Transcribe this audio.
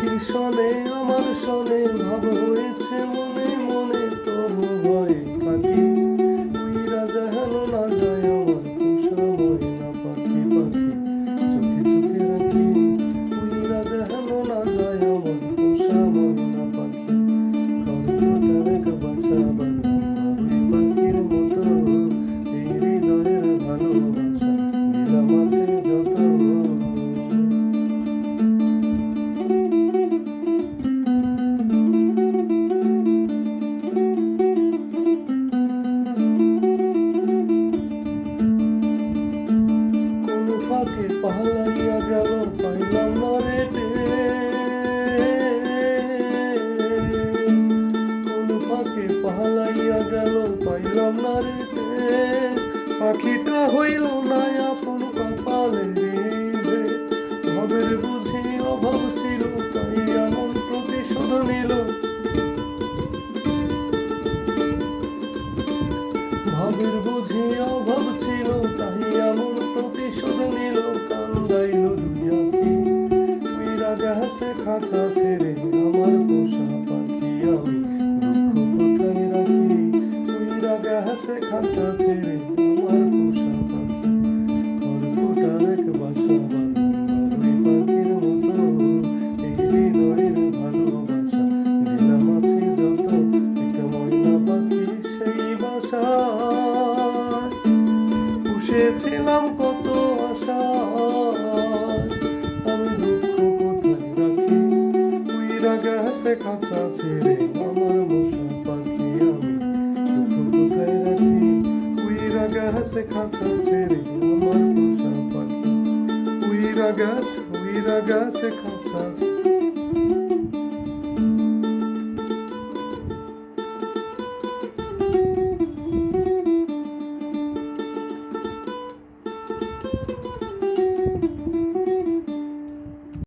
পাখির সনে আমার সনে ভাব হয়েছে মনে মনে, তবু ভয়ে থাকি উইরা যেন না যায় আমার পোষা ময়না পাখি। পাখি চোখে চোখে রাখি উইরা যেন না যায় আমার পোষা ময়না পাখি। খড়কুটার এক বাসা বাঁধলাম ভাবি পাখির মতো, এই হৃদয়ের ভালোবাসা দিলাম আছে যত। ফাঁকে পালাইয়া গেল পাইলাম না রে কোন ফাঁকে পালাইয়া গেল পাইলাম না রে পাখিটা হইল না আপন কপালে রে। ভাবের বুঝি অভাব ছিল তাই এমন প্রতিশোধ নিল, ভাবের বুঝি অভাব ছিল তাই এমন প্রতিশোধ নিল। কান্দাইল দুই আঁখি উইরা গেছে খাঁচা ছেড়ে আমার পোষা পাখি। আমি দুঃখ কোথায় রাখি উইরা গেছে খাঁচা ছেড়ে আমার পোষা পাখি। খড়কুটার এক বাসা বাঁধলাম ভাবি পাখির মতো, এই হৃদয়ের ভালোবাসা দিলাম আছে যত। একটা ময়না পাখি সেই বাসা পুষেছিলাম কত আশা, আমি দুঃখ কোথায় রাখি উইরা গেছে খাঁচা ছেড়ে আমার পোষা পাখি। আমি দুঃখ কোথায় রাখি উইরা গেছে খাঁচা ছেড়ে আমার পোষা পাখি। উইরা গেছে খাঁচা